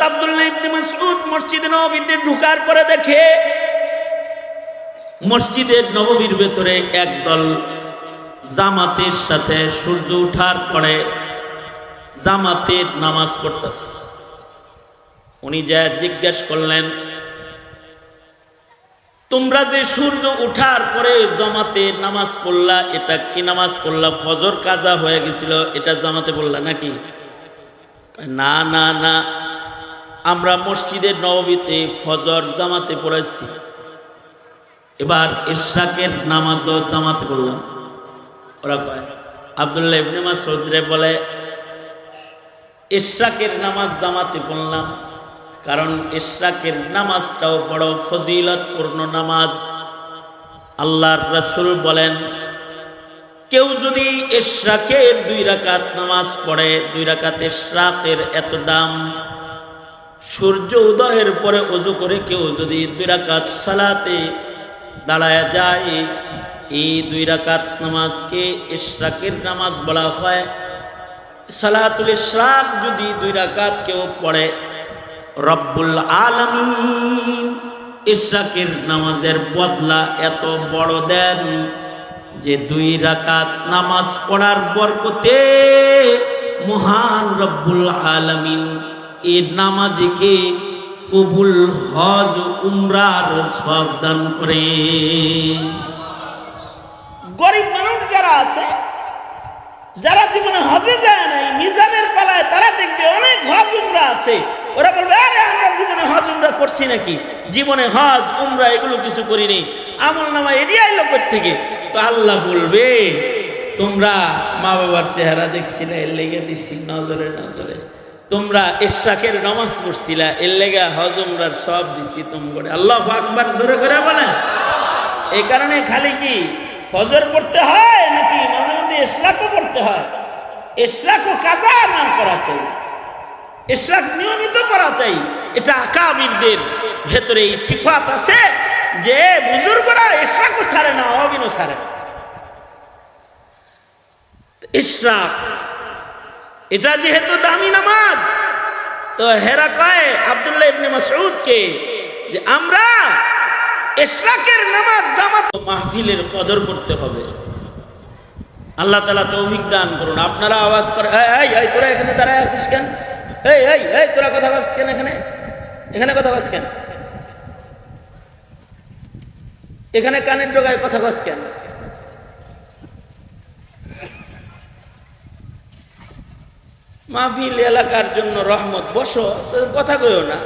আব্দুল্লাহ ইবনে মাসউদ মসজিদে নববীতে ঢোকার পরে দেখে মসজিদের নববীর ভেতরে একদল জামাতের সাথে সূর্য ওঠার পরে জামাতের নামাজ পড়তেছে। উনি যা জিজ্ঞেস করলেন, তোমরা যে সূর্য ওঠার পরে জামাতে নামাজ পড়লা, এটা কি নামাজ পড়লা? ফজর কাজা হয়ে গেছিল, এটা জামাতে পড়লা নাকি? না না না, আমরা মসজিদের নববীতে ফজর জামাতে পড়েছি, এবার ইশরাকের নামাজও জামাতে পড়লাম। ওরা কয়, আব্দুল্লাহ ইবনে মাসউদ রে বলে, ইশরাকের নামাজ জামাতে পড়লাম কারণ ইশরাকের নামাজটাও বড় ফজিলতপূর্ণ নামাজ। আল্লাহর রাসূল বলেন, কেউ যদি ইশরাকের 2 রাকাত নামাজ পড়ে, 2 রাকাত ইশরাকের এত দাম। সূর্য উদয়ের পরে ওযু করে কেউ যদি 2 রাকাত সালাতে দাঁড়ায় যায়, এই 2 রাকাত নামাজকে ইশরাকের নামাজ বলা হয়। সালাতুল ইশরাক যদি 2 রাকাত কেউ পড়ে, রব্বুল আলামিন ইশরাকের নামাজের বদলা এত বড় দেন যে 2 রাকাত নামাজ পড়ার বরকতে মহান রব্বুল আলামিন এই নামাজকে কবুল হজ উমরার সওয়াব দান করে। গরিব মানুষ যারা আছে, যারা জীবনে হজে যায় নাই, মিজানের পালায় তারা দেখবে অনেক হজ উমরা আছে। ওরা বলবে, আরে আমরা জীবনে হজ উমরা করছি নাকি? জীবনে হজ উমরা এগুলো কিছু করিনি, আমল নামা এডি আইলো থেকে। তো আল্লাহ বলবে, তোমরা মা বাবার চেহারা দেখছিলে, এর লেগে দিচ্ছি নজরে নজরে। তোমরা ইশরাকের নামাজ পড়ছিলা, এর লেগে হজ উমরার সব দিচ্ছি তোমরা। আল্লাহু আকবার জোরে করে বলেন। এই কারণে খালি কি ফজর পড়তে হয় নাকি মাঝে মধ্যে ইশরাকও পড়তে হয়? ইশরাকও কাজা না করা চাই, ইশরাক নিয়মিত করা চাই। এটা আকাবিরদের ভেতরে এই সিফাত আছে যে বুজুর্গরা ইশরাকও ছাড়ে না, অবিনও ছাড়ে না। ইশরাক এটা যেহেতু দামি নামাজ, তো হেরা কয় আব্দুল্লাহ ইবনে মাসউদকে যে আমরা ইশরাকের নামাজ জামাত মাহফিলের কদর করতে হবে। আল্লাহ তাআলা তৌফিক দান করুন। আপনারা আওয়াজ করে, এই এই তোরা এখানে দাঁড়ায় আছিস কেন? এই এই এই তোরা কথা বলছিস কেন? এখানে কথা বলছিস কেন? এখানে কানের ডগায় কথা বলছিস কেন? মাহফিল এলাকার জন্য রহমত, বসো, কথা কইও না।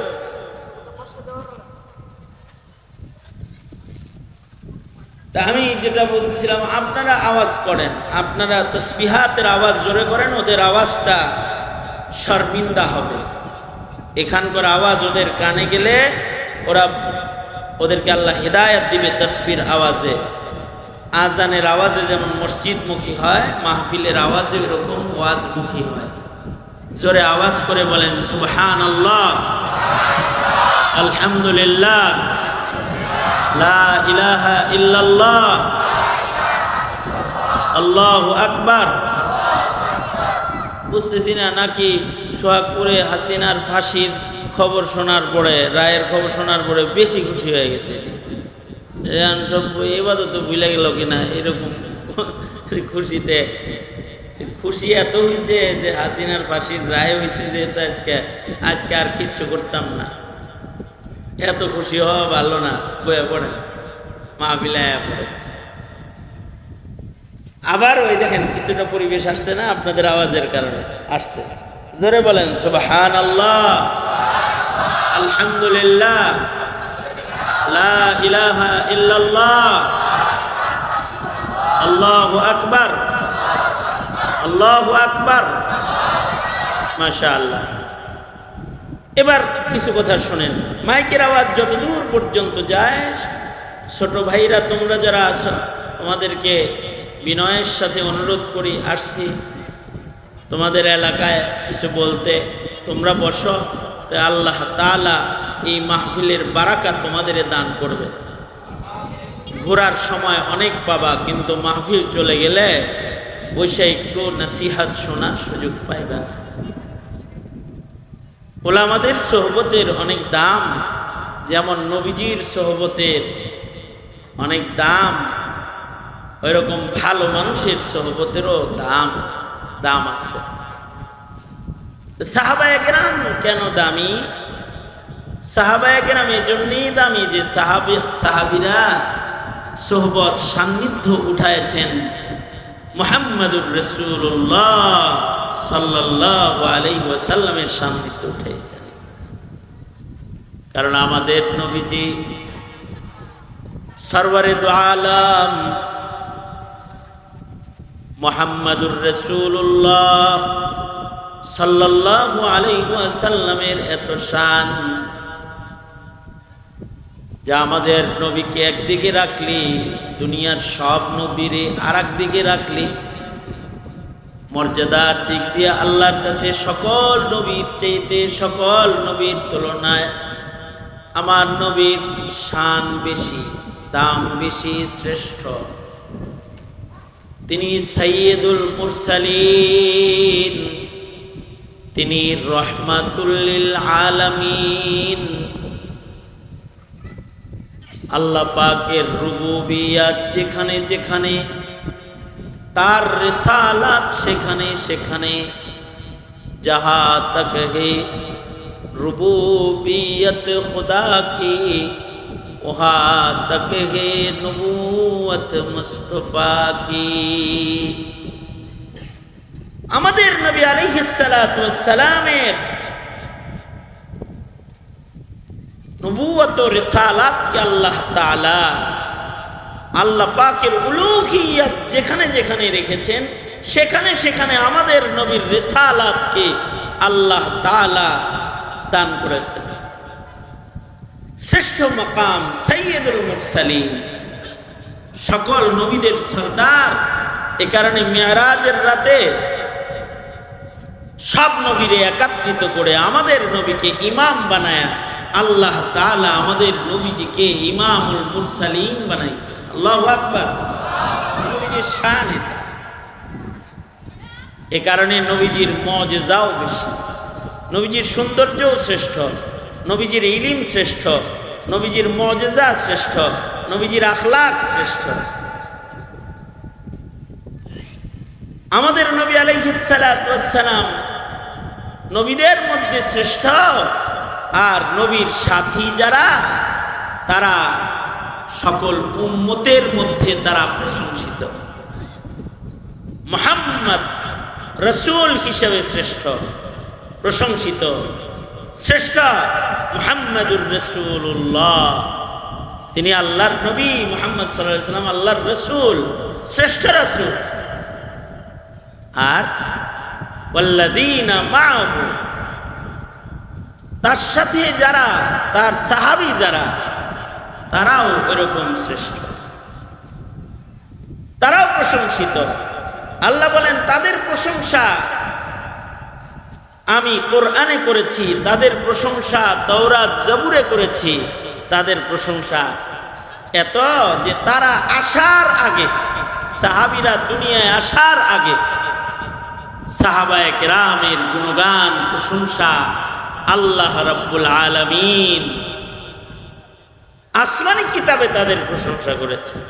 তা আমি যেটা বলছিলাম, আপনারা আওয়াজ করেন, আপনারা তাসবিহাতের আওয়াজ জোরে করেন, ওদের আওয়াজটা শর্মিন্দা হবে। এখানকার আওয়াজ ওদের কানে গেলে ওদেরকে আল্লাহ হিদায়াত দিবে। তাসবির আওয়াজে, আজানের আওয়াজে যেমন মসজিদমুখী হয়, মাহফিলের আওয়াজে এরকম ওয়াজমুখী হয়। জোরে আওয়াজ করে বলেন সুবহানাল্লাহ, আলহামদুলিল্লাহ, লা ইলাহা ইল্লাল্লাহ, আল্লাহু আকবার। বুঝতেছি না নাকি সোহাগপুরে হাসিনার ফাঁসির খবর শোনার পরে, রায়ের খবর শোনার পরে বেশি খুশি হয়ে গেছে? সব এবাদত ভুলে গেল কিনা এরকম খুশিতে। খুশি এত হয়েছে যে হাসিনার ফাঁসির রায় হয়েছে যে আজকে আর কিচ্ছু করতাম না। এত খুশি হওয়া ভালো না, বয়ে পড়ে মাহফিলে পড়ে। আবার ওই দেখেন কিছুটা পরিবেশ আসছে না আপনাদের আওয়াজের কারণে আসছে। জোরে বলেন সুবহানাল্লাহ, আলহামদুলিল্লাহ, লা ইলাহা ইল্লাল্লাহ, আল্লাহু আকবার, আল্লাহু আকবার, মাশাআল্লাহ। এবার কিছু কথা শোনেন। মাইকের আওয়াজ যতদূর পর্যন্ত যায়, ছোট ভাইরা তোমরা যারা আছো, তোমাদেরকে বিনয়ের সাথে অনুরোধ করি, আসছি তোমাদের এলাকায় কিছু বলতে। তোমরা বসো, তো আল্লাহ তাআলা এই মাহফিলের বারাকাত তোমাদের দান করবে। ঘোরার সময় অনেক পাবা, কিন্তু মাহফিল চলে গেলে বসে একটু নসিহত শোনার সুযোগ পাইবে না। ওলামাদের সোহবতের অনেক দাম, যেমন নবীজির সোহবতের অনেক দাম, ওইরকম ভালো মানুষের সোহবতেরও দাম আছে। সাহাবায়ে কেরাম কেন দামি? সাহাবায়ে কেরাম এজন্যই দামি যে সাহাবীরা সোহবত সান্নিধ্য উঠায়ছেন মুহাম্মাদুর রাসূলুল্লাহ সাল্লাল্লাহু আলাইহি ওয়াসাল্লামের সান্নিধ্য উঠাইছেন। কারণ আমাদের নবীজি সরওয়ারে দু আলম মুহাম্মাদুর রাসূলুল্লাহ সাল্লাল্লাহু আলাইহি ওয়াসাল্লামের এত শান, যা আমাদের নবীকে একদিকে রাখলি দুনিয়ার সব নবীরে আর একদিকে রাখলি, মর্যাদার দিক দিয়ে আল্লাহর কাছে সকল নবীর চাইতে সকল নবীর তুলনায় আমার নবীর শান বেশি, দাম বেশি, শ্রেষ্ঠ। তিনি সাইয়্যিদুল মুরসালিন, তিনি রহমাতুল লিল আলামিন। আল্লাহ পাকের রুবুবিয়াত যেখানে যেখানে, তার রিসালাত সেখানে সেখানে, जहाँ तक है रुबूबियत खुदा की वहाँ तक है नबूवत मुस्तफा की। আমাদের নবী আলাইহিস সালাতু ওয়াস সালামের নবুয়ত ও রিসালাতকে আল্লাহ তাআলা, আল্লাহ পাকের উলুহিয়ত যেখানে যেখানে রেখেছেন সেখানে সেখানে আমাদের নবীর রিসালাতকে আল্লাহ তাআলা দান করেছেন। শ্রেষ্ঠ মাকাম সাইয়্যিদুল মুরসালিন, সকল নবীদের সরদার। এ কারণে মেরাজের রাতে সব নবীরে একত্রিত করে আমাদের নবীকে ইমাম বানায়া আল্লাহ তাআলা আমাদের নবীজিকে ইমামুল মুরসালিন বানাইছে। আল্লাহু আকবার। নবীজির শান এটা। এ কারণে নবীজির মুজিজাও বেশি, নবীজির সৌন্দর্যও শ্রেষ্ঠ, নবীজির ইলম শ্রেষ্ঠ, নবীজির মুজিজা শ্রেষ্ঠ, নবীজির আখলাক শ্রেষ্ঠ। আমাদের নবী আলাইহিস সালাতু ওয়াস সালাম নবীদের মধ্যে শ্রেষ্ঠ, আর নবীর সাথী যারা তারা সকল উম্মতের মধ্যে তারা প্রশংসিত। মুহাম্মদ রাসূল হিসেবে শ্রেষ্ঠ, প্রশংসিত, শ্রেষ্ঠ মুহাম্মাদুর রাসূলুল্লাহ। তিনি আল্লাহর নবী, মুহাম্মদ সাল্লাল্লাহু আলাইহি ওয়াসাল্লাম আল্লাহর রাসূল, শ্রেষ্ঠ রাসূল। আর ওয়াল্লাযীনা মাআহু, তার সাথে যারা, তার সাহাবী যারা, তারাও এরকম শ্রেষ্ঠ, তারাও প্রশংসিত। আল্লাহ বলেন তাদের প্রশংসা আমি কোরআনে করেছি, তাদের প্রশংসা তাওরাত জবুরে করেছি। তাদের প্রশংসা এত যে তারা আসার আগে, সাহাবীরা দুনিয়ায় আসার আগে সাহাবায়ে কেরামের গুণগান প্রশংসা আল্লাহ রাব্বুল আলামিন আসমানি কিতাবে তাদের প্রশংসা করেছেন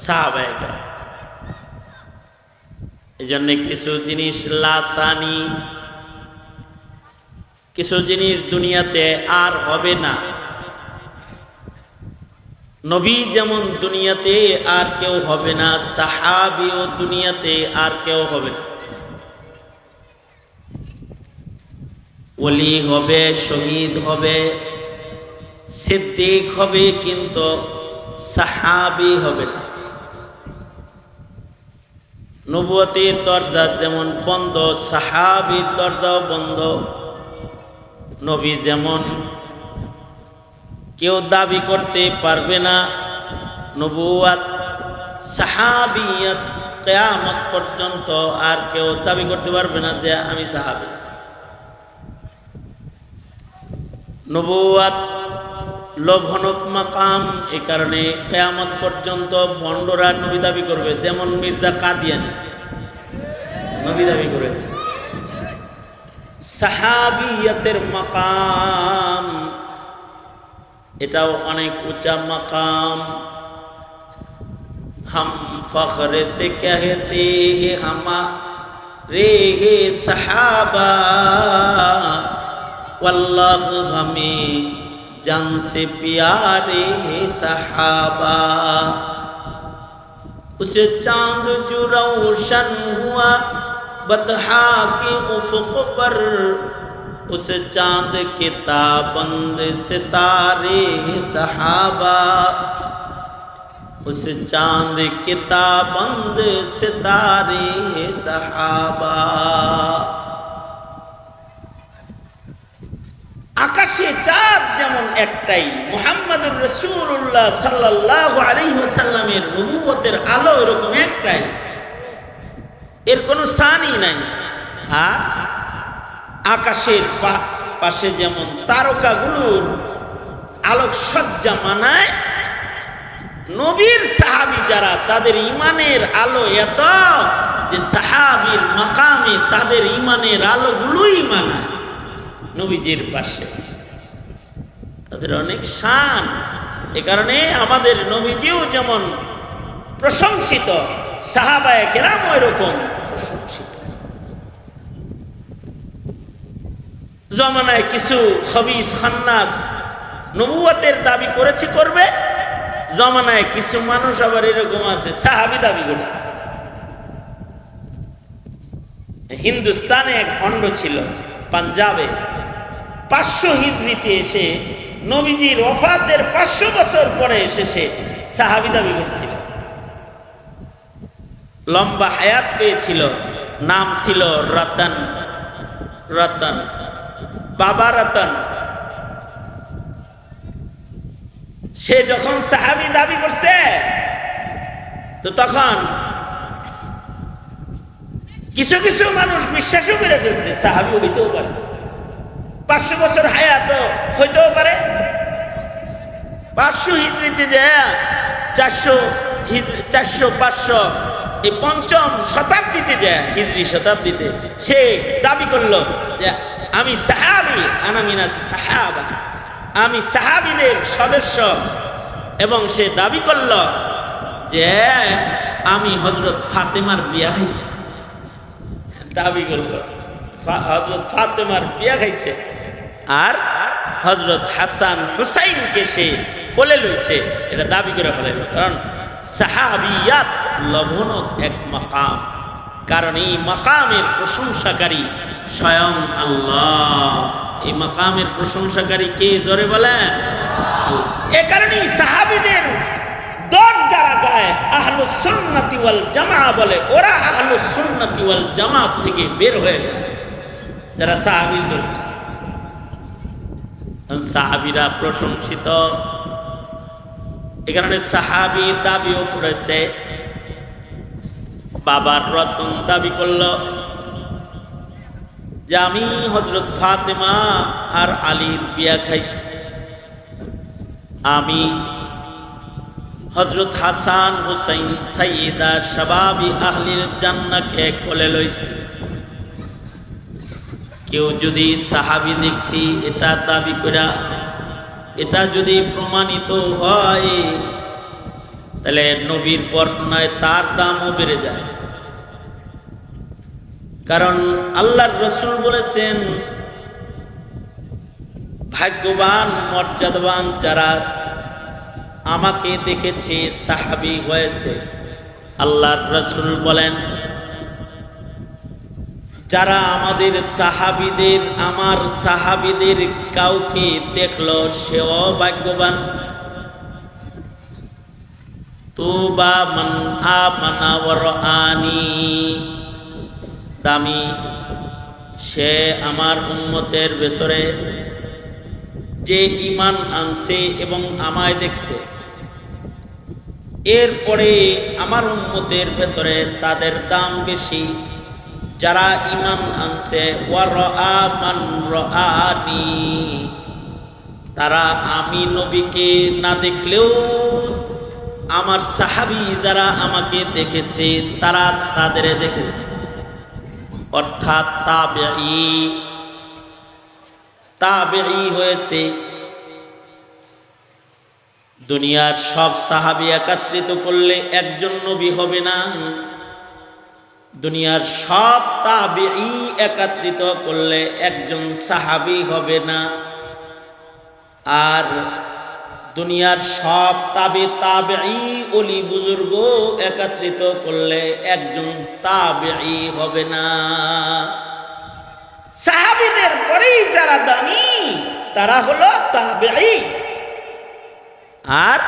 সাহাবায়ে কেরাম। এজন্য কিছু জিনিস লাসানি, কিছু জিনিস দুনিয়াতে আর হবে না। নবী যেমন দুনিয়াতে আর কেউ হবে না, সাহাবীও দুনিয়াতে আর কেউ হবে না। ওলি হবে, শহীদ হবে, সিদ্দিক হবে, কিন্তু সাহাবী হবে না। নবুয়তের দরজা যেমন বন্ধ, সাহাবীর দরজাও বন্ধ। নবী যেমন কেউ দাবি করতে পারবে না নবুয়ত, সাহাবিয়ত কিয়ামত পর্যন্ত আর কেউ দাবি করতে পারবে না যে আমি সাহাবী। নবুয়ত লোভনক মাকাম, এই কারণে কিয়ামত পর্যন্ত ভণ্ডরা নবী দাবি করবে। যেমন মির্জা কাদিয়ানী নবী দাবি করেছে, সাহাবিয়তের মাকাম, এটাও অনেক উঁচা মাকাম। हम फख्र से कहते हैं हमारे हे सहाबा, वल्लाह हमें जान से प्यारे है सहाबा। उसे चांद जो रोशन हुआ बतहा के उफ़ुक़ पर, उस चांद के ताबंद सितारे है सहाबा, उस चांद के ताबंद सितारे है सहाबा। আকাশে চাঁদ যেমন একটাই, মুহাম্মদুর রাসূলুল্লাহ সাল্লাল্লাহু আলাইহি ওয়াসাল্লামের নবুয়তের আলো এরকম একটাই, এর কোনো সানি নাই। আর আকাশের পাশে যেমন তারকাগুলোর আলোকসজ্জা মানায়, নবীর সাহাবী যারা তাদের ইমানের আলো এত যে সাহাবীর মাকামে তাদের ইমানের আলোগুলোই মানায় নবীজির পাশে, তাদের অনেক শান। এ কারণে আমাদের নবীজিও যেমন প্রশংসিত, সাহাবায়ে কেরামও এরকম প্রশংসিত। জমানায় কিছু খবিস খান্নাস নবুয়তের দাবি করেছে, করবে। জমানায় কিছু মানুষ আবার এরকম আছে সাহাবী দাবি করছে। হিন্দুস্তানে এক খণ্ড ছিল পাঞ্জাবে, 500 হিজরিতে এসে নবীজির ওফাতের 500 বছর পরে এসে সে সাহাবী দাবি করছিল। লম্বা হায়াত পেয়েছিল, নাম ছিল রতন, রতন, বাবা রতন। সে যখন সাহাবী দাবি করছে তো তখন কিছু কিছু মানুষ বিশ্বাসও করে ফেলছে সাহাবী হইতেও পারে, 500 বছর হায়াত হইতেও পারে। 500 হিজরিতে যে 400 500 এই পঞ্চম শতাব্দীতে যে হিজরি শতাব্দীতে সে দাবি করলো যে আমি সাহাবী, আনা মিনাস সাহাবা, আমি সাহাবীদের সদস্য। এবং সে দাবি করল যে আমি হযরত ফাতেমার বিয়া খাইছি, দাবি করল হযরত ফাতেমার বিয়া খাইছে। আর হযরত হাসান হুসাইনকে সে কোলে লইছে, এটা দাবি করে ফেলাইল। কারণ সাহাবিয়াত লবণক এক মাকাম, কারণ এই মাকামের প্রশংসাকারী স্বয়ং আল্লাহ। এই মাকামের প্রশংসাকারী কে? জোরে বলেন। এ কারণে সাহাবীদের দল যারা গায় আহলুস সুন্নাতি ওয়াল জামাআহ বলে, ওরা আহলুস সুন্নাতি ওয়াল জামাত থেকে বের হয়ে যায় যারা সাহাবীর দল। সাহাবীরা প্রশংসিত, এ কারণে সাহাবী দাবিও করেছে। বাবার রতন দাবি করল যে আমি হযরত ফাতেমা আর আলীর বিয়া খাইছি, আমি হযরত হাসান হুসাইন সাইয়্যিদা শাবাবি আহলিল জান্নাহকে কোলে লইছি। কেউ যদি সাহাবী দেখছি এটা দাবি করা, এটা যদি প্রমাণিত হয় তাহলে নবীর বর্ণনায় তার দামও বেড়ে যায়। কারণ আল্লাহর রাসূল বলেছেন ভাগ্যবান মর্যাদাবান যারা আমাকে দেখেছে সাহাবী হয়েছে। আল্লাহর রাসূল বলেন যারা আমাদের সাহাবীদের, আমার সাহাবীদের কাউকে দেখলো সেও ভাগ্যবান। তুবা মান আমানা ওয়া রাআনি, দামি সে আমার উম্মতের ভেতরে যে ঈমান আনছে এবং আমায় দেখছে। এরপরে আমার উম্মতের ভেতরে তাদের দাম বেশি যারা ঈমান আনছে ওয়া রাআ মান রাআনি, তারা আমি নবীকে না দেখলেও আমার সাহাবী যারা আমাকে দেখেছে তারা তাদের দেখেছে। অর্থাৎ তাবেঈ তাবেঈ হয়েছে। দুনিয়ার সব সাহাবী একত্রিত করলে একজন নবী হবে না, দুনিয়ার সব তাবেঈ একত্রিত করলে একজন সাহাবী হবে না, আর দুনিয়ার সব তাবেঈ ওলি বুজুর্গ একত্রিত করলে একজন তাবেঈ হবে না। সাহাবীদের পরেই যারা দামি তারা হলো তাবেঈ, আর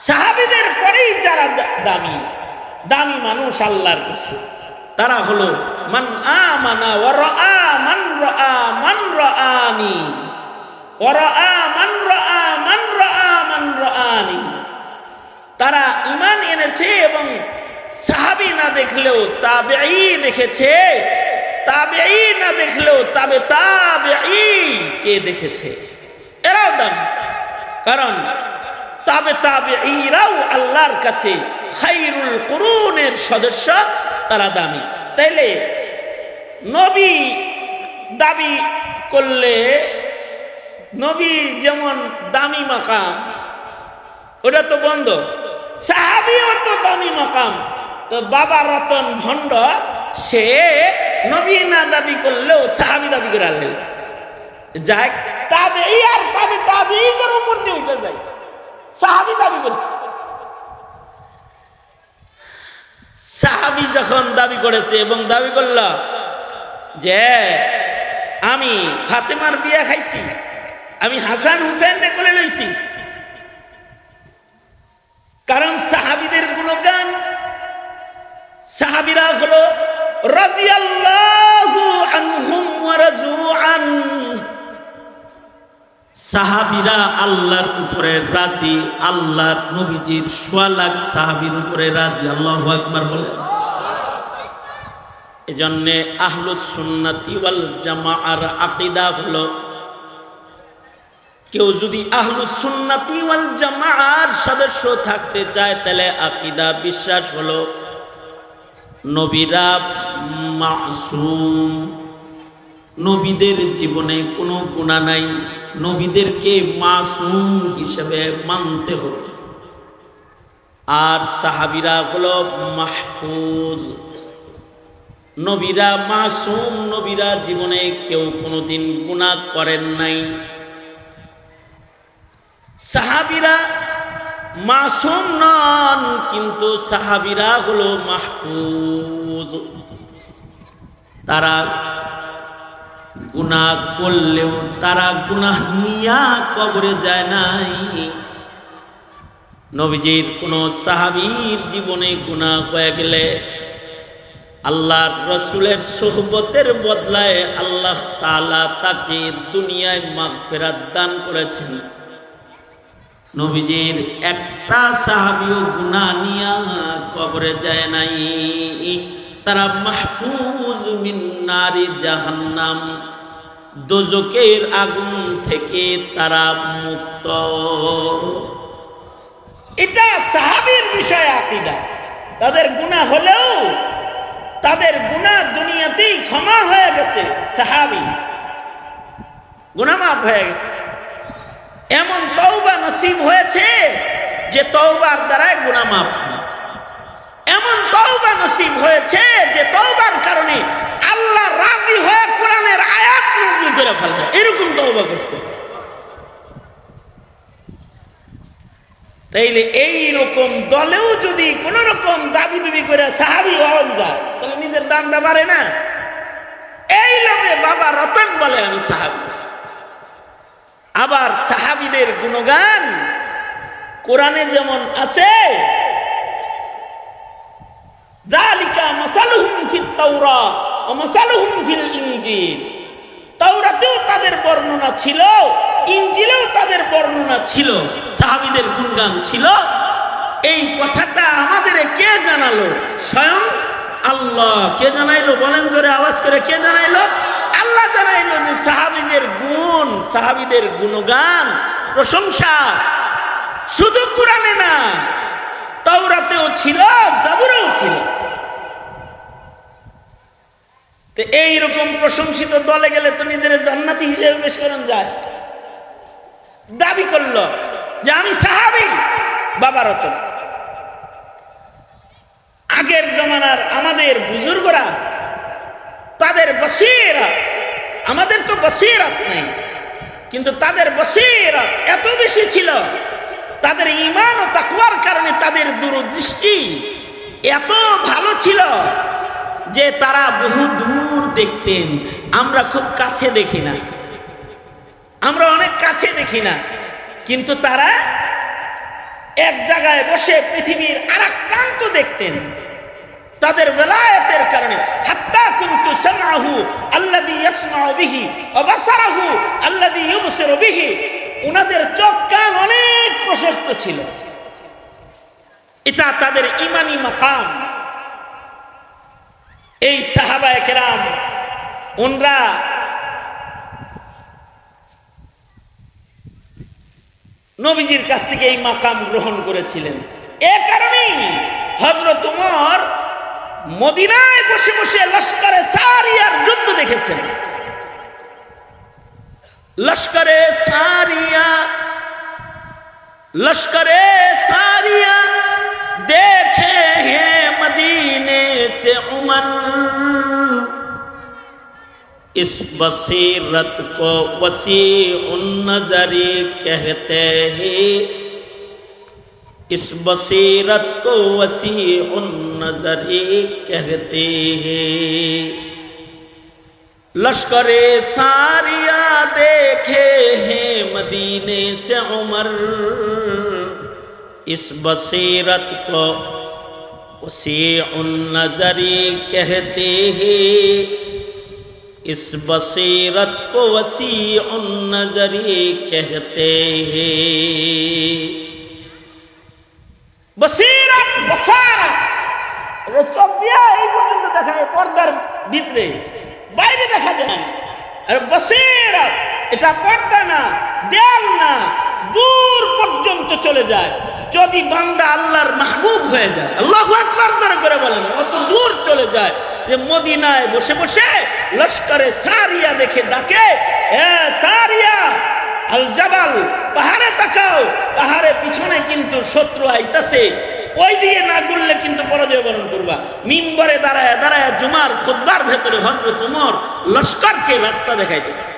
সাহাবীদের পরেই যারা দামি দামি মানুষ আল্লাহর কাছে তারা হলো মান আমানা ওয়া রাআ মান রাআ মান রাআনি ওয়া রাআ মান রাআ মান রাআ মান রাআনি। তারা ঈমান এনেছে এবং সাহাবী না দেখলেও তাবেঈ দেখেছে, তাবেঈ না দেখলেও তাবেঈ কে দেখেছে, এরাও দামি। কারণ তাবেঈরাও আল্লাহর কাছে খায়রুল কুরুনের সদস্য, তারা দামি। তাইলে নবী দাবি করলে নবী যেমন দামি মাকাম, ওটা তো বন্ধ। সাহাবীও তো দামি মাকাম। তো বাবা রতন ভণ্ড সে নবী না দাবি করলেও সাহাবী দাবি করে আনলেন, যাক তাবেঈ আর তাবেঈদের উপর দিয়ে উঠে যায়, সাহাবী দাবি করছে। সাহাবী যখন দাবি করেছে এবং দাবি করল যে আমি ফাতেমার বিয়ে খাইছি, আমি হাসান হুসেন কোলে লইছি, কারণ সাহাবীদের গুণগান, সাহাবীরা হলো রাদিয়াল্লাহু আনহুম ওয়া রাযু আন, সাহাবীরা আল্লাহর উপরে রাজি, আল্লাহর নবীজির ১০০ লাখ সাহাবীর উপরে রাজি। আল্লাহু আকবার বলে। এজন্য আহলুস সুন্নাতি ওয়াল জামাআর আকীদা হলো, কেউ যদি আহলুস সুন্নাতি ওয়াল জামাআর সদস্য থাকতে চায় তাহলে আকীদা বিশ্বাস হলো নবীরা মাসুম, নবীদের জীবনে কোনো গুনাহ নাই, নবীদেরকে মাসুম হিসেবে মানতে হবে। আর সাহাবীরা হলো মাহফুজ, নবীরা মাসুম, নবীরা জীবনে কেউ কোনোদিন গুনাহ করেন নাই। সাহাবীরা মাসুম নন, কিন্তু সাহাবীরা হলো মাহফুজ। তারা গুনাহ করলেও তারা গুনাহ নিয়া কবরে যায় নাই। নবীজির কোন সাহাবীর জীবনে গুনাহ হয়ে গেলে আল্লাহর রাসূলের সুহবতের বদলায় আল্লাহ তাআলা তাকে দুনিয়ায় মাগফিরাত দান করেছেন। নবীজির একটা সাহাবীও গুনাহ নিয়া কবরে যায় নাই। তারা মাহফুজ মিন নারি জাহান্নাম, দোজখের আগুন থেকে তারা মুক্ত। এটা সাহাবীর বিষয় আকীদা। তাদের গুনাহ হলেও তাদের গুনাহ দুনিয়াতেই ক্ষমা হয়ে গেছে, সাহাবী গুনাহ মাফ হয়ে গেছে। এমন তওবা নসিব হয়েছে যে তওবার দ্বারাই গুনাহ মাফ হয়। এমন তওবা নসিব হয়েছে যে তওবার কারণে আল্লাহ রাজি হয়ে কোরআনের আয়াত নাযিল করে ফেলবে, এরকম তওবা করছে। তাইলে এই রকম দলেও যদি কোন রকম দাবি দাবি করে সাহাবী হওয়া যায় তাহলে নিজের দামটা বাড়ে না? এই লোকে বাবা রতন বলে আমি সাহাবী। আবার সাহাবীদের গুণগান কোরআনে যেমন আছে, যালিকা মাসালুহুম ফিত তাওরাত ওয়া মাসালুহুম ফিল ইনজিল। তাওরাতেও তাদের বর্ণনা ছিল, ইনজিলেও তাদের বর্ণনা ছিল, সাহাবীদের গুণগান ছিল। এই কথাটা আমাদের কে জানালো? স্বয়ং আল্লাহ। কে জানাইলো? বলেন জোরে আওয়াজ করে, কে জানাইলো? আল্লাহ জানাইলো যে সাহাবীদের গুণ, সাহাবীদের গুণগান, প্রশংসা শুধু কোরআনে না, তাওরাতেও ছিল, জাবুরেও ছিল। তো এইরকম প্রশংসিত দলে গেলে তো নিজের জান্নাতি হিসেবে পেশ করেন যায়। দাবি করলো যে আমি সাহাবী বাবা রতন। আগের জমানার আমাদের বুজুর্গরা তাদের বসিরাত, আমাদের তো বসিরাত নেই, কিন্তু তাদের বসিরাত এত বেশি ছিল, তাদের ঈমান ও তাকওয়ার কারণে তাদের দূরদৃষ্টি এত ভালো ছিল যে তারা বহু দূর দেখতেন। আমরা খুব কাছে দেখি না, আমরা অনেক কাছে দেখি না, কিন্তু তারা এক জায়গায় বসে পৃথিবীর আরেক প্রান্ত দেখতেন। তাদের বেলায়েতের কারণে হাত্তা কুনতু সামআহু আল্লাযী ইয়াসমাউ বিহি ওয়া বাসারাহু আল্লাযী ইউবসিরু বিহি, ওনাদের চোখ কান অনেক প্রশস্ত ছিল। এটা তাদের ঈমানি মাকাম। এই সাহাবায়ে কেরাম ওনরা নবীজির কাছ থেকে এই মাকাম গ্রহণ করেছিলেন। এ কারণেই হযরত ওমর মদিনায় বসে বসে লস্করে সারিয়ার যুদ্ধ দেখেছেন। লস্করে সারিয়া, লস্করে सारिया देखे हैं मदीने से उमर, इस बसीरत को वसीउन नज़री कहते हैं, इस बसीरत को वसीउन नज़री कहते हैं। लश्करे सारिया देखे हैं मदीने से उमर, इस बसीरत को वसीउन नज़री कहते हैं, इस बसीरत को वसीउन नज़री कहते हैं। বসিরাত বসারা চোখ দিয়া এই পর্যন্ত দেখা যায়, পর্দার ভিতরে, বাইরে দেখা যায় না। আর বসিরাত এটা পর্দা না, দেয়াল না, দূর পর্যন্ত চলে যায়। যদি বান্দা আল্লাহর মাহবুব হয়ে যায়, আল্লাহু আকবার করে বলেন, অত দূর চলে যায় যে মদিনায় বসে বসে লস্করে সারিয়া দেখে ডাকে, এ সারিয়া আল জাবাল, পাহাড়ে তাকাও, পাহাড়ে পিছনে কিন্তু শত্রু আইতাছে, ওই দিকে না গুললে কিন্তু পরাজয় বরণ করবা। মিম্বরে দাঁড়ায় দাঁড়ায় জুমার খুতবার ভেতরে হযরত ওমর লস্করকে রাস্তা দেখাইতেছে।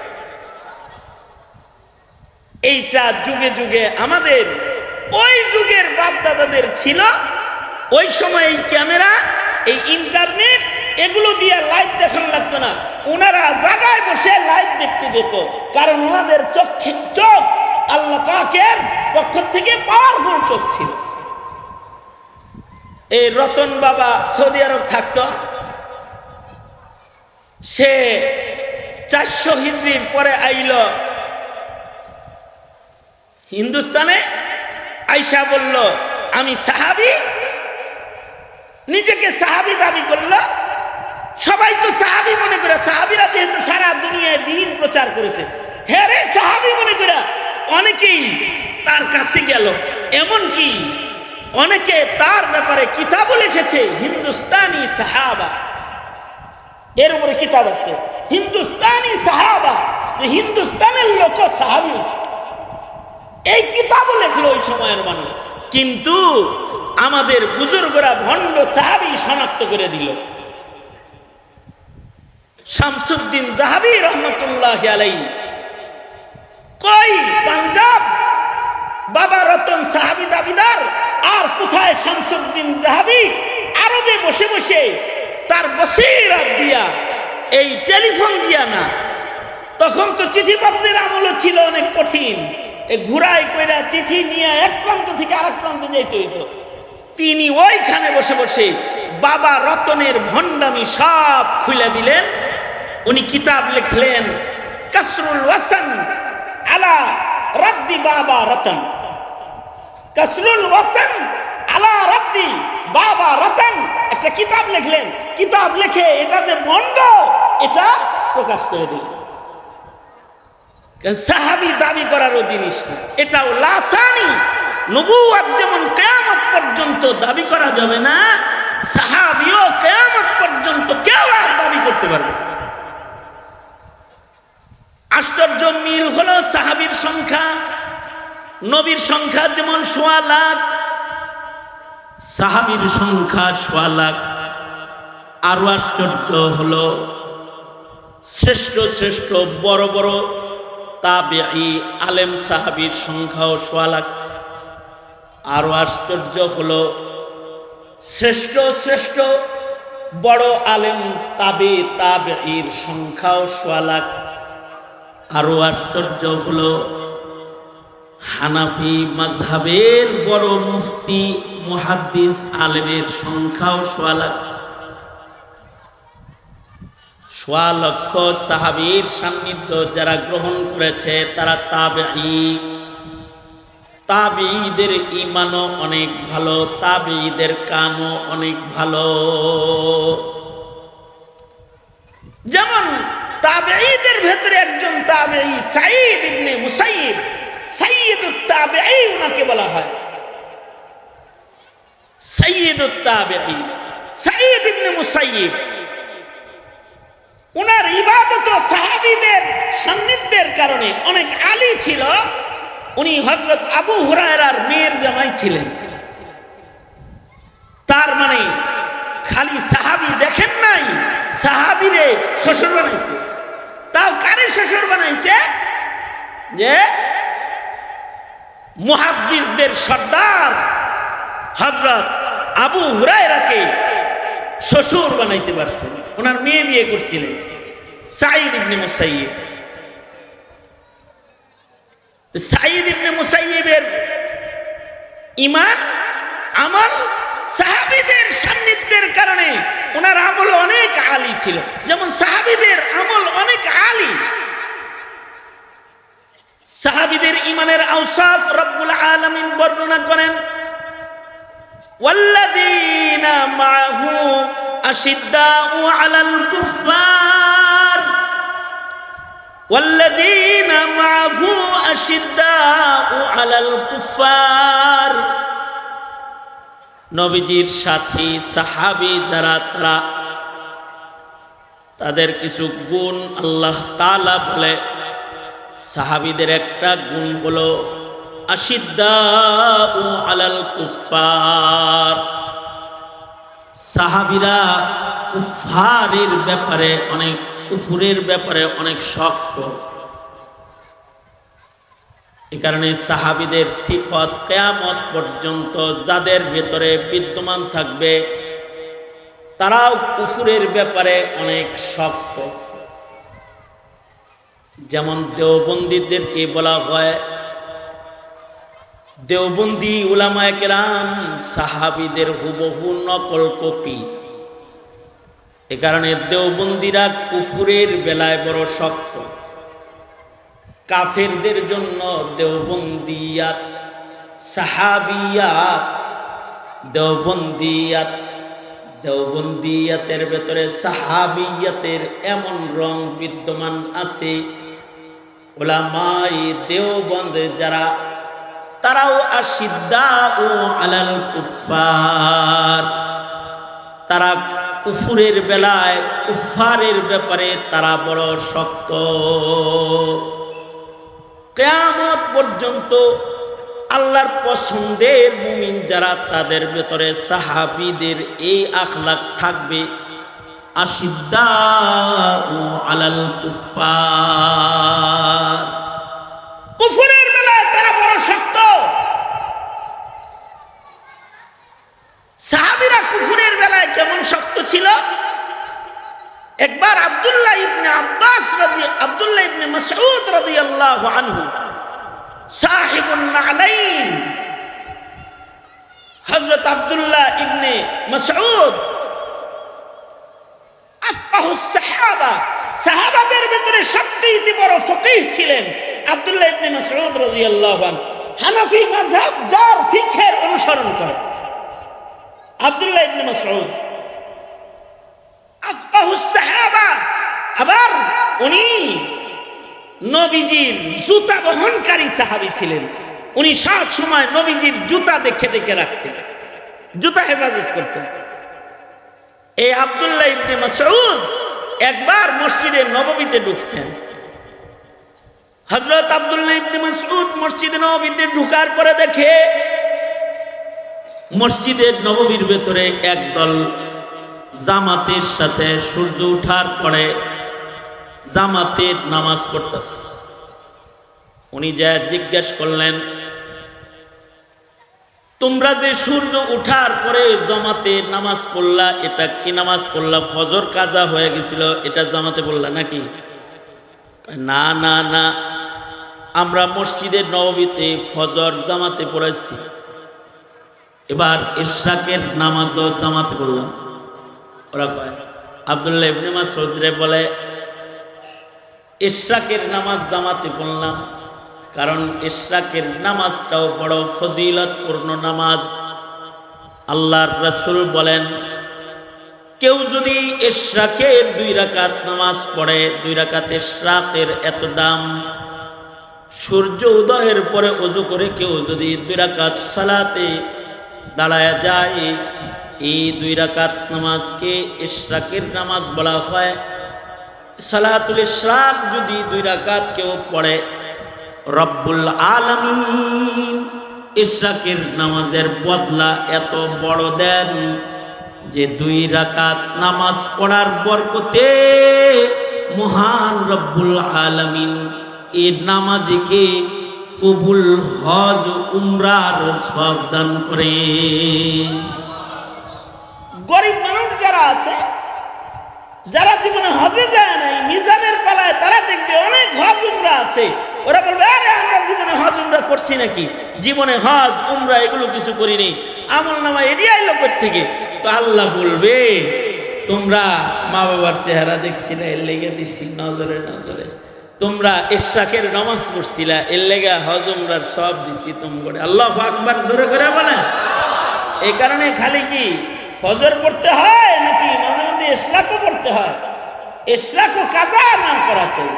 এইটা যুগে যুগে আমাদের ওই যুগের বাপ দাদাদের ছিল। ওই সময় এই ক্যামেরা, এই ইন্টারনেট এগুলো দিয়ে লাইভ দেখানো লাগতো না, ওনারা জায়গায় বসে লাইভ দেখতে যেত, কারণ ওনাদের চোখ আল্লাহ পাকের পক্ষ থেকে পাওয়ারফুল চোখ ছিল। এই রতন বাবা সৌদি আরব থাকতো, সে 400 হিজরির পরে আইল হিন্দুস্তানে। আয়সা বলল আমি সাহাবী, নিজেকে সাহাবী দাবি করলো। সবাই তো সাহাবী মনে করে, সাহাবীরা যেহেতু সারা দুনিয়ায় দ্বীন প্রচার করেছে, হ্যাঁ রে সাহাবী মনে করে অনেকেই তার কাছে গেল। এমনকি অনেকে তার ব্যাপারে কিতাবও লিখেছে, হিন্দুস্তানি সাহাবা, এর উপরে কিতাব আছে হিন্দুস্তানি সাহাবা, যে হিন্দুস্তানের লোক সাহাবী। এই কিতাবও লেখলো ওই সময়ের মানুষ, কিন্তু আমাদের বুজুর্গরা ভণ্ড সাহাবী শনাক্ত করে দিল। শামসুদ্দিন জাহাবি রহমতুল্লাহ আলাইহি, কই পাঞ্জাব বাবা রতন সাহাবী দাবিদার, আর কোথায় শামসুদ্দিন জাহাবি আরবে বসে বসে তার বসিরাত দিয়া, এই টেলিফোন দিয়া না, তখন তো চিঠিপত্রের আমল ছিল অনেক কঠিন, ঘুরাই কইরা চিঠি নিয়ে এক প্রান্ত থেকে আরেক প্রান্তে যাইতে হইতো। তিনি ওইখানে বসে বসে বাবা রতনের ভণ্ডামি সব খুলে দিলেন। উনি কিতাব লিখলেন কাসরুল ওয়াসান আলা রাদ্দি বাবা রতন, কাসরুল ওয়াসান আলা রাদ্দি বাবা রতন, একটা কিতাব লিখলেন। কিতাব লিখে এটা যে ভণ্ড এটা প্রকাশ করে দিলেন। সাহাবী দাবি করারও জিনিস না, এটাও লাসানি। নবুয়ত যেমন কিয়ামত পর্যন্ত দাবি করা যাবে না, সাহাবীও কিয়ামত পর্যন্ত কেউ আর দাবি করতে পারবে না। আশ্চর্য মিল হলো সাহাবীর সংখ্যা, নবীর সংখ্যা যেমন ১.৫ লাখ, সাহাবীর সংখ্যা ১.৫ লাখ। আরো আশ্চর্য হলো শ্রেষ্ঠ শ্রেষ্ঠ বড় বড় তাবেঈ আলেম সাহাবীর সংখ্যাও ১.৫ লাখ। আরো আশ্চর্য হলো শ্রেষ্ঠ শ্রেষ্ঠ বড় আলেম তাবেঈর সংখ্যাও ১.৫ লাখ। আরো আশ্চর্য হলো হানাফি মাযহাবের বড় মুফতি মুহাদ্দিস আলেমের সংখ্যাও ১.৫ লাখ। ১.৫ লক্ষ সাহাবীর সান্নিধ্য যারা গ্রহণ করেছে তারা তাবেঈ। তাবেঈদের ঈমানও অনেক ভালো, তাবেঈদের কামও অনেক ভালো। যেমন তাবেঈদের ভেতরে একজন তাবেঈ সাঈদ ইবনে মুসাইয়িব, সাইয়্যিদুত তাবেঈ উনাকে বলা হয়। সাইয়্যিদুত তাবেঈ সাঈদ ইবনে মুসাইয়িব, উনার ইবাদত সাহাবীদের সান্নিধ্যের কারণে অনেক আলী ছিল। উনি হযরত আবু হুরায়রার মেয়ের জামাই ছিলেন। তার মানে খালি সাহাবী দেখেন নাই, সাহাবীরে শ্বশুর বানাইছে। তাও কারে শ্বশুর বানাইছে? যে মুহাদ্দিসদের সর্দার হযরত আবু হুরায়রাকে শ্বশুর বানাইতে পারছেন। ওনার মেয়ে বিয়ে করছিলেন সাঈদ ইবনে মুসাইয়িব। সাঈদ ইবনে মুসাইয়িবের ঈমান আমল সাহাবীদের সান্নিধ্যের কারণে ওনার আমল অনেক আলী ছিল। যেমন সাহাবীদের আমল অনেক আলী। সাহাবীদের ঈমানের আওসাফ রব্বুল আলামিন বর্ণনা করেন, ওয়াল্লাযীনা মাআহু আশিদ্দাউ আলাল কুফফার, ওয়াল্লাযীনা মাআহু আশিদ্দাউ আলাল কুফফার। নবীজির সাথী সাহাবী যারা, তারা তাদের কিছু গুণ আল্লাহ তাআলা বলে। সাহাবীদের একটা গুণ হলো আশিদ্দাউ আলাল কুফফার। সাহাবীরা কুফফারের ব্যাপারে অনেক, কুফুরের ব্যাপারে অনেক শক্ত। এই কারণে সাহাবীদের সিফত কিয়ামত পর্যন্ত যাদের ভেতরে বিদ্যমান থাকবে তারাও কুফুরের ব্যাপারে অনেক শক্ত। যেমন দেওবন্দীদেরকে বলা হয়, দেওবন্দি উলামায়ে কেরাম সাহাবীদের হুবহু নকল কপি। এ কারণে দেওবন্দিরা কুফুরের বেলায় বড় শক্ত। কাফেরদের জন্য দেওবন্দিয়াত, সাহাবিয়াত, দেওবন্দিয়াত, দেওবন্দিয়াতের ভেতরে সাহাবিয়াতের এমন রং বিদ্যমান আছে। উলামায়ে দেওবন্দ যারা, তারাও আশিদ্দাউ আলাল কুফফার। তারা কুফুরের বেলায়, কুফফারের ব্যাপারে তারা বড় শক্ত। কিয়ামত পর্যন্ত আল্লাহর পছন্দের মুমিন যারা, তাদের ভেতরে সাহাবীদের এই আখলাক থাকবে, আশিদ্দাউ আলাল কুফফার। কুফুরের বেলায় তারা বড় শক্ত। সাহাবীরা কুফুরের বেলায় কেমন শক্ত ছিল? একবার আব্দুল্লাহ ইবনে মাসউদ রাদিয়াল্লাহু আনহু, সাহিবুন নালাইন, হযরত আব্দুল্লাহ ইবনে মাসউদ আসফাহুস সাহাবা, সাহাবাদের ভিতরে সবচেয়ে বড় ফকিহ ছিলেন আব্দুল্লাহ ইবনে মাসউদ রাদিয়াল্লাহু আনহু। হানাফি মাযহাব যার ফিকহের অনুসরণ করে আব্দুল্লাহ ইবনে মাসউদ আসফাহুস সাহাবা। আবার উনি নবীজির জুতা বহনকারী সাহাবী ছিলেন। উনি সব সময় নবীজির জুতা দেখে দেখে রাখতেন, জুতা হেফাজত করতেন। এই আব্দুল্লাহ ইবনে মাসউদ একবার মসজিদে নববীতে ঢুকছেন। হযরত আব্দুল্লাহ ইবনে মাসউদ মসজিদে নববীতে ঢোকার পরে দেখে মসজিদের নববীর ভেতরে একদল জামাতের সাথে সূর্য ওঠার পরে জামাতের নামাজ পড়তেছে। উনি যা জিজ্ঞেস করলেন, তোমরা যে সূর্য ওঠার পরে জামাতের নামাজ পড়লা, এটা কি নামাজ পড়লা? ফজর কাজা হয়ে গেছিল, এটা জামাতে পড়লা নাকি? না না না, আমরা মসজিদের নববীতে ফজর জামাতে পড়েছি, এবার ইশরাকের নামাজও জামাতে পড়লাম। ওরা কয়, আব্দুল্লাহ ইবনে মাসউদ রে বলে, ইশরাকের নামাজ জামাতে পড়লাম, কারণ ইশরাকের নামাজটাও বড় ফজিলতপূর্ণ নামাজ। আল্লাহর রাসূল বলেন, কেউ যদি ইশরাকের 2 রাকাত নামাজ পড়ে, 2 রাকাত ইশরাকের এত দাম। সূর্য উদয়ের পরে ওযু করে কেউ যদি 2 রাকাত সালাতে দাঁড়ায় যায়, এই 2 রাকাত নামাজকে ইশরাকের নামাজ বলা হয়। সালাতুল ইশরাক যদি 2 রাকাত কেউ পড়ে, রব্বুল আলামিন ইশরাকের নামাজের বদলা এত বড় দেন যে 2 রাকাত নামাজ পড়ার বরকতে মহান রব্বুল আলামিন এই নামাজকে কবুল হজ উমরার সওয়াব দান করে। গরিব মানুষ যারা আছে, যারা জীবনে হজে যায় নাই, মিজানের পালায় তারা দেখবে অনেক হজ উমরা আছে। ওরা বলবে, আরে আমরা জীবনে হজ উমরা করছি নাকি? জীবনে হজ উমরা এগুলো কিছু করিনি, আমল নামা এডি আইলো থেকে। তো আল্লাহ বলবে, তোমরা মা বাবার চেহারা দেখছিলে, এর লেগে দিচ্ছি নজরে নজরে। তোমরা ইশরাকের নামাজ পড়ছিলা, এর লেগে হজ উমরার সব দিচ্ছি তোমরা। আল্লাহু আকবার জোরে করে বলেন। এই কারণে খালি কি ফজর পড়তে হয় নাকি মাঝে মধ্যে ইশরাকও পড়তে হয়? ইশরাকও কাজা না করা চাই,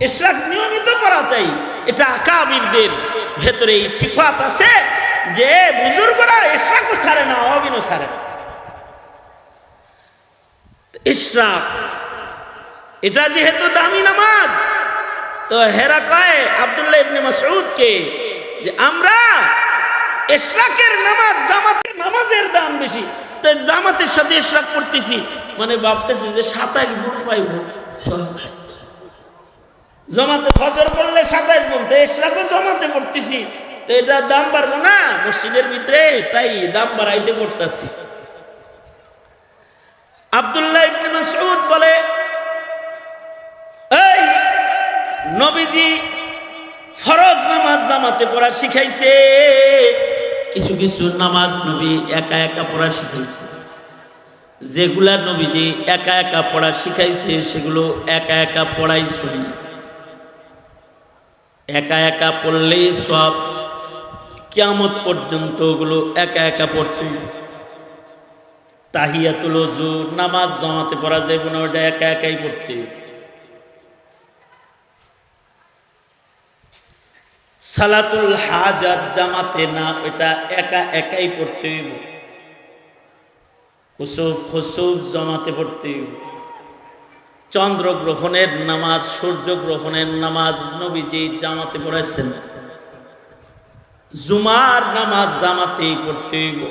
ইশরাক নিয়মিত করা চাই। এটা আকাবিরদের ভেতরে এই সিফাত আছে যে বুজুর্গরা ইশরাকও ছাড়ে না, অবিনও ছাড়ে না। ইশরাক এটা যেহেতু দামি নামাজ, তো হেরা কয় আব্দুল্লাহ ইবনে মাসউদকে যে আমরা ইশরাকের নামাজ জামাতের নামাজের দাম বেশি, তো জামাতের সাথে ইশরাক পড়তেছি, মানে ভাবতেছি যে 27 গুণ পাইব। জামাতে ফজর পড়লে 27 গুণ, তো ইশরাকও জামাতে পড়তেছি, তো এটা দাম বাড়বো না মসজিদের ভিতরে? তাই দাম বাড়াইতে পড়তেছি। আব্দুল্লাহ ইবনে মাসউদ বলে, এই নবীজি ফরজ নামাজ জামাতে পড়া শিখাইছে, কিছু কিছু নামাজ নবী একা একা পড়া শিখাইছে। যেগুলা নবীজি একা একা পড়া শিখাইছে সেগুলো একা একা পড়াই শুনি। একা একা পড়লেই সব, কিয়ামত পর্যন্ত ওগুলো একা একা পড়তে। তাহিয়াতুল ওযু নামাজ জামাতে পড়া যাবে না, ওটা একা একাই পড়তে। সালাতুল হাজাত জামাতে না, এটা একা একাই পড়তে হইব। কুসুফ খুসুফ জামাতে পড়তে হইব। চন্দ্রগ্রহণের নামাজ, সূর্যগ্রহণের নামাজ নবীজি জামাতে পড়াইছেন। জুমার নামাজ জামাতেই পড়তে হইব।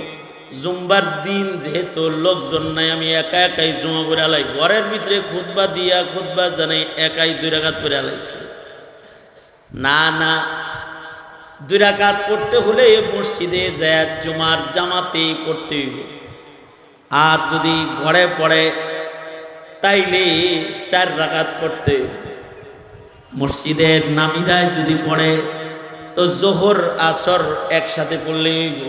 জুম্বার দিন যেহেতু লোকজন নাই, আমি একা একাই জুমা পড়ে আলাই। ঘরের ভিতরে খুতবা দিয়া খুতবা জানাই একাই 2 রাকাত পড়ে আলাইছে। না না, 2 রাকাত পড়তে হলে মসজিদে যায় জুমার জামাতেই পড়তে হইব। আর যদি ঘরে পড়ে তাইলে 4 রাকাত পড়তে হইব। মসজিদের নামিরায় যদি পড়ে তো জোহর আসর একসাথে পড়লে হইব,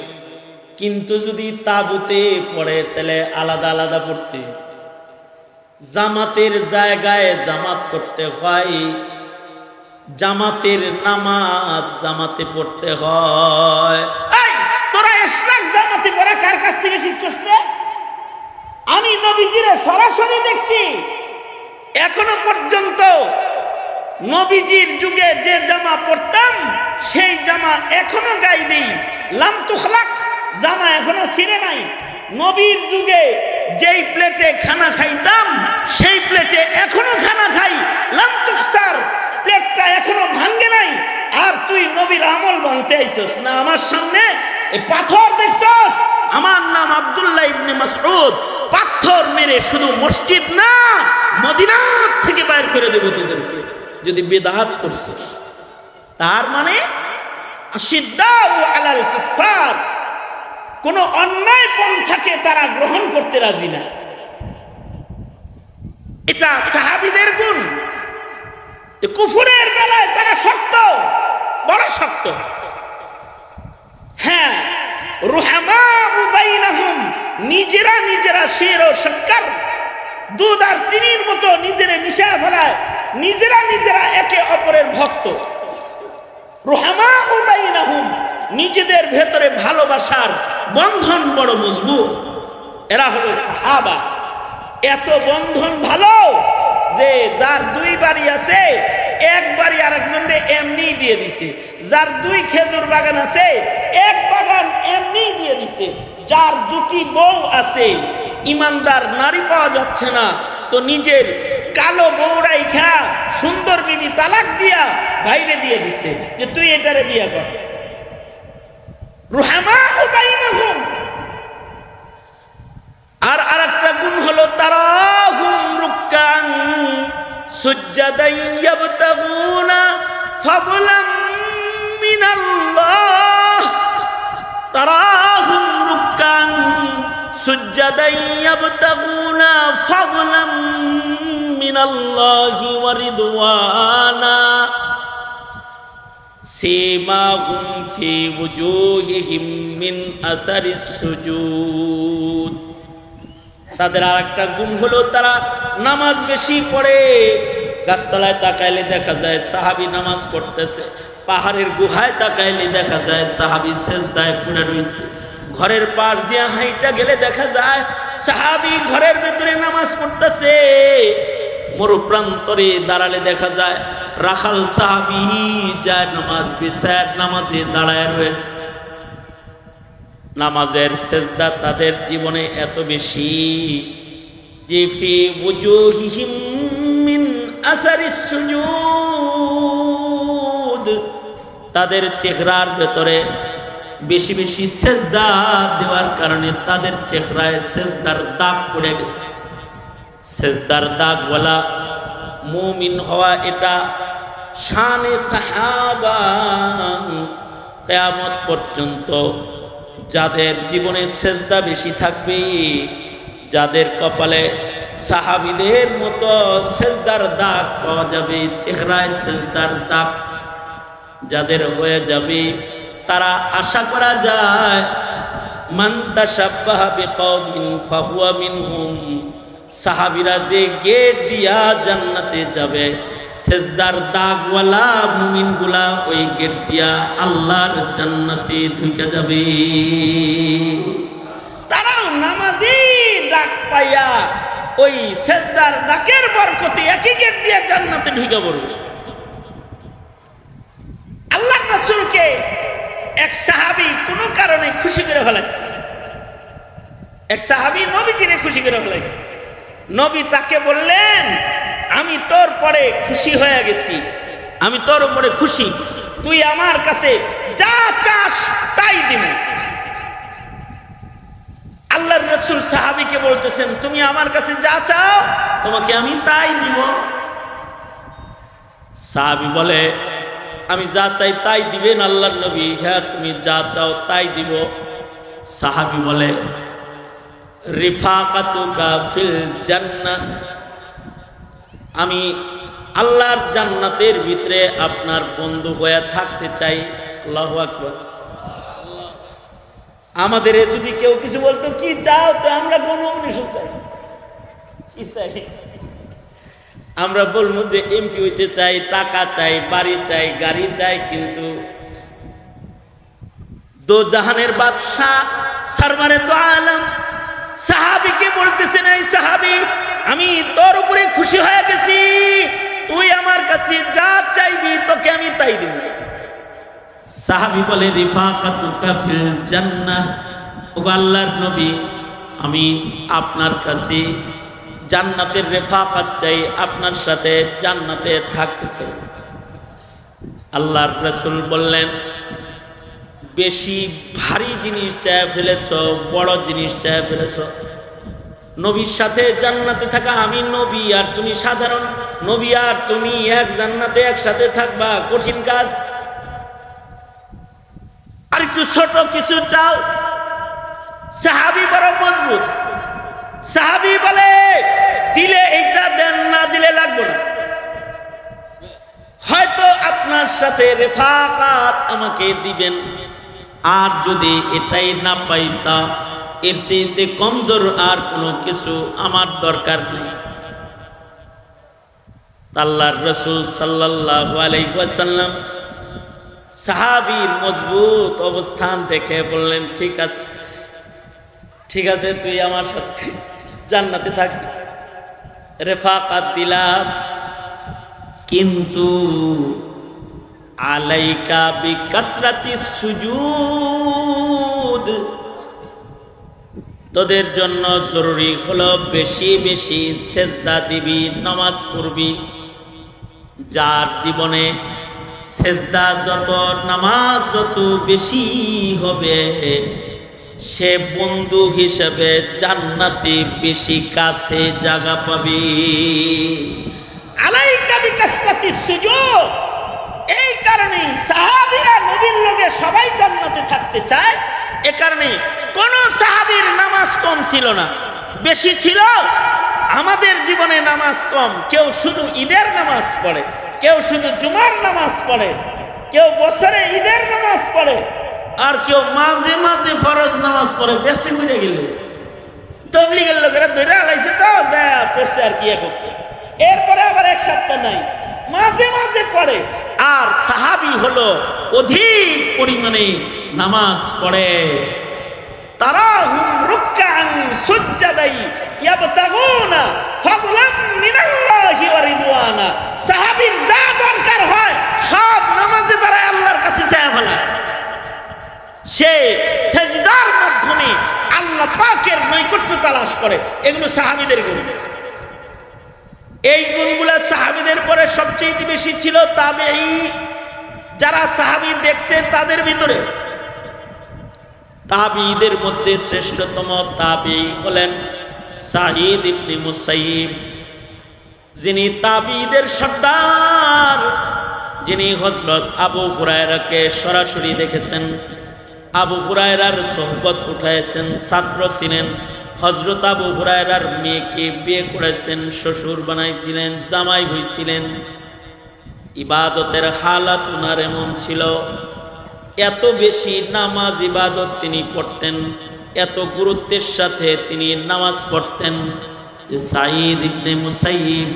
কিন্তু যদি তাবুতে পড়ে তাহলে আলাদা আলাদা পড়তে হইব। জামাতের জায়গায় জামাত করতে হয়, জামাতের নামাজ জামাতে পড়তে হয়। এই তোরা ইশরাক জামাতে পড়া কার কাছ থেকে শিখছস রে? আমি নবীজিরে সরাসরি দেখছি। এখনো পর্যন্ত নবীজির যুগে যে জামা পরতাম সেই জামা এখনো গায়ে দিই। লাম তুখলাক জামা এখনো ছিঁড়ে নাই। নবীর যুগে যেই প্লেটে খানা খাইতাম সেই প্লেটে এখনো খানা খাই। লাম তুকসার প্লেটটা এখনো ভাঙ্গে নাই, আর তুই নবীর আমল ভাঙতে আইছস না আমার সামনে? এই পাথর দেখছস? আমার নাম আব্দুল্লাহ ইবনে মাসউদ। পাথর মেরে শুধু মসজিদ না, মদিনা থেকে বাইর করে দেব তোদেরকে যদি বেদাত করছিস। তার মানে আশিদ্দাউ আলাল কুফার, কোন অন্যায় পন্থাকে তারা গ্রহণ করতে রাজি না। এটা সাহাবীদের গুণ। কুফরের বেলায় তারা শক্ত, বড় শক্ত। হ্যাঁ, রুহামাউ বাইনাহুম, নিজেরা নিজেরা শির ও শক্কর, দুধ আর চিনির মতো নিজেরা মিশা ফেলায়, নিজেরা নিজেরা একে অপরের ভক্ত। রুহামাউ বাইনাহুম, নিজেদের ভেতরে ভালোবাসার বন্ধন বড় মজবুত। এরা হলো সাহাবা। এত বন্ধন ভালো যে যার দুই বাড়ি আছে, এক বাড়ি আরেকজনকে এমনি দিয়ে দিছে। যার দুই খেজুর বাগান আছে, এক বাগান এমনি দিয়ে দিছে। যার দুটি বউ আছে, ইমানদার নারী পাওয়া যাচ্ছে না, তো নিজের কালো বউরাই খা সুন্দর বিবি তালাক দিয়া বাইরে দিয়ে দিছে যে তুই এটারে বিয়ে কর। রুহামাউ বাইনাহুম। আর আরেকটা গুণ হলো তারাহুম রুকআন সুজদান ইয়াবতাগুনা ফাদলাম মিনাল্লাহ। তারাহুম রুকআন সুজদান ইয়াবতাগুনা ফাদলাম মিনাল্লাহি ওয়া রিদওয়ানা সীমাহুম ফি ওয়ুজুহিহিম মিন আসারিস সুজুদ। তাদের আরেকটা গুণ হলো তারা নামাজ বেশি পড়ে। গাছতলায় তাকাইলে দেখা যায় সাহাবী নামাজ পড়তেছে, পাহাড়ের গুহায় তাকাইলে দেখা যায় সাহাবী সেজদায় পড়ে রয়েছে, ঘরের পাশ দিয়ে হাইটা গেলে দেখা যায় সাহাবী ঘরের ভিতরে নামাজ পড়তেছে, মরুপ্রান্তরে দাঁড়ালে দেখা যায় রাখাল সাহাবী যায় নামাজ বিছায় নামাজে দাঁড়ায় রয়েছে। নামাজের সেজদা তাদের জীবনে এত বেশি যে ফি ওয়ুজুহিহিম মিন আসারিস সুজুদ, তাদের চেহারার ভেতরে বেশি বেশি সেজদা দেওয়ার কারণে তাদের চেহারায় সেজদার দাগ পড়ে গেছে। সেজদার দাগওয়ালা মুমিন হওয়া এটা শানে সাহাবা। কিয়ামত পর্যন্ত যাদের জীবনে সেজদা বেশি থাকবে, যাদের কপালে সাহাবীদের মতো সেজদার দাগ পাওয়া যাবে, চেহারায় সেজদার দাগ যাদের হয়ে যাবে, তারা আশা করা যায় মান তাশাব্বাহা বিকওমিন ফাহুয়া মিনহুম। সাহাবীরা যে গেট দিয়া জান্নাতে যাবে, সেজদার দাগওয়ালা মুমিনগুলা ওই গেট দিয়া আল্লাহর জান্নাতে ঢুকে যাবে। তারাও নামাজি ডাক পাইয়া ওই সেজদার ডাকের বরকতে একই গেট দিয়া জান্নাতে ঢুকে পড়বে। আল্লাহর রাসূলকে এক সাহাবী কোনো কারণে খুশি করে ফেলাইছে। এক সাহাবী নবীজিরে খুশি করে ফেলাইছে। নবী তাকে বললেন, আমি তোর পরে খুশি হয়ে গেছি, আমি তোর উপরে খুশি, তুই আমার কাছে যা চাস তাই দিব। আল্লাহর রাসূল সাহাবীকে বলতেছেন, তুমি আমার কাছে যা চাও তোমাকে আমি তাই দিব। সাহাবী বলে, আমি যা চাই তাই দিবেন আল্লাহর নবী? হ্যাঁ, তুমি যা চাও তাই দিব। সাহাবী বলে, রিফাকাতুকা ফিল জান্নাহ, আমি আল্লাহর জান্নাতের ভিতরে আপনার বন্ধু হয়ে থাকতে চাই। আল্লাহু আকবার। আমাদের যদি কেউ কিছু বলতো কি চাও, তো আমরা বলবো চাই কি চাই, আমরা বলবো যে এমপি হইতে চাই, টাকা চাই, বাড়ি চাই, গাড়ি চাই। কিন্তু দো জাহানের বাদশাহ সরওয়ারে দো আলম সাহাবীকে বলতেছেন, এই সাহাবী, আমি তোর উপরে খুশি হয়ে গেছি, তুই আমার কাছে যা চাইবি তোকে আমি তাই দিব। সাহাবী বলে, রিফাকাতুকা ফিল জান্নাহ, ও আল্লাহর নবী, আমি আপনার কাছে জান্নাতের রেফাকাত চাই, আপনার সাথে জান্নাতে থাকতে চাই। আল্লাহর রাসূল বললেন, বেশি ভারী জিনিস চায় ফেলেছ, বড় জিনিস চায় ফেলেছ। নবীর সাথে জান্নাতে থাকা, আমি নবী আর তুমি সাধারণ, নবী আর তুমি এক জান্নাতে একসাথে থাকবা, কঠিন কাজ। আর একটু ছোট কিছু চাও। সাহাবী বড় মজবুত, সাহাবী বলে দিলে এইটা দেন, না দিলে লাগবে না। হয়তো আপনার সাথে রেফাকাত আমাকে দিবেন, আর যদি এটাই না পাইতা, এর চেয়ে কমজোর আর কোনো কিছু আমার দরকার নেই। আল্লাহর রাসূল সাল্লাল্লাহু আলাইহি ওয়াসাল্লাম সাহাবীর মজবুত অবস্থান দেখে বললেন, ঠিক আছে, ঠিক আছে, তুই আমার সাথে জান্নাতে থাকবি, রেফাকাত দিলাম, কিন্তু আলাইকা বিকাসরাতি সুজুদ, তোদের জন্য জরুরি হলো বেশি বেশি সেজদা দিবি, নামাজ পড়বি। যার জীবনে সেজদা যত, নামাজ যত বেশি হবে, সে বন্ধু হিসেবে জান্নাতে বেশি কাছে জায়গা পাবে। আলাইকা বিকাসরাতি সুজুদ। এই কারণে সাহাবীরা নবীর লগে সবাই জান্নাতে থাকতে চায়। এ কারণে কোন সাহাবীর নামাজ কম ছিল না, বেশি ছিল। আমাদের জীবনে নামাজ কম, কেউ শুধু ঈদের নামাজ পড়ে, কেউ শুধু জুমার নামাজ পড়ে, কেউ বছরে ঈদের নামাজ পড়ে, আর কেউ মাঝে মাঝে ফরজ নামাজ পড়ে। বেশি বুঝে গেল তবলিগের লোকেরা ধরে আলাইছে তো যা পড়ছে আর কি করতে, এরপরে আবার এক সপ্তাহ নাই, মাঝে মাঝে পড়ে। আর সাহাবী হলো অধিক পরিমাণে নামাজ পড়ে। তারা হুম রুকআন সুজদাই ইয়াবতাগুনা ফাদলাম মিনাল্লাহি ওয়া রিদওয়ানা। সাহাবীর যা দরকার হয় সব নামাজে তারা আল্লাহর কাছে চায় ফেলে। সে সেজদার মাধ্যমে আল্লাহ পাকের নৈকট্য তালাশ করে। এগুলো সাহাবীদের গুণ। এই গুণগুলো সাহাবীদের পরে সবচেয়ে বেশি ছিল তাবেঈ, যারা সাহাবী দেখছে তাদের ভিতরে। তাবেঈদের মধ্যে শ্রেষ্ঠতম তাবেঈ হলেন সাঈদ ইবনে মুসাইয়িব, যিনি তাবেঈদের সর্দার, যিনি হযরত আবু হুরায়রাকে সরাসরি দেখেছেন, আবু হুরায়রার সোহবত উঠাইছেন, ছাত্র ছিলেন। হযরত আবু হুরায়রার মেয়েকে বিয়ে করেছেন, শ্বশুর বানাইছিলেন, জামাই হইছিলেন। ইবাদতের হালাত উনার এমন ছিল, এত বেশি নামাজ ইবাদত তিনি পড়তেন, এত গুরুত্বের সাথে তিনি নামাজ পড়তেন যে সাঈদ ইবনে মুসাইয়িব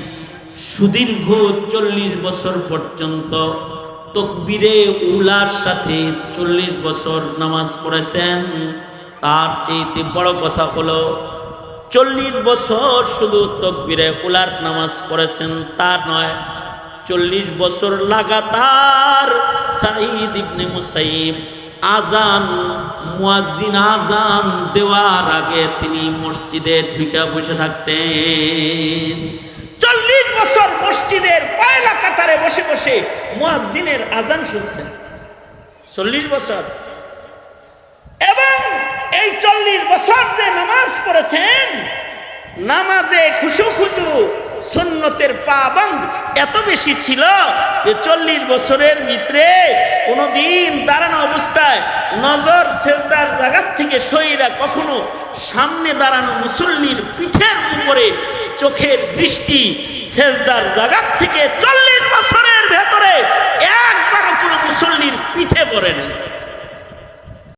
সুদীর্ঘ 40 বছর পর্যন্ত তাকবীরে উলার সাথে 40 বছর নামাজ পড়েছেন। তার চেয়ে বড় কথা হলো 40 বছর শুধু তাকবীরে উলার নামাজ পড়েছেন তা নয়, 40 বছর লাগাতার সাঈদ ইবনে মুসাইয়িব আজান, মুয়াজ্জিন আজান দেওয়ার আগে তিনি মসজিদে ঢুকে বসে থাকতেন। 40 বছর মসজিদের পয়লা কাতারে বসে বসে মুয়াজ্জিনের আজান শুনছেন, 40 বছর। এবং এই 40 বছর যে নামাজ পড়েছেন, নামাজে খুশু খুশু সুন্নতের পাবন্দ এত বেশি ছিল যে 40 বছরের ভিতরে কোনোদিন দাঁড়ানো অবস্থায় নজর সেজদার জায়গা থেকে সইরা কখনো সামনে দাঁড়ানো মুসল্লির পিঠের উপরে চোখের দৃষ্টি সেজদার জায়গা থেকে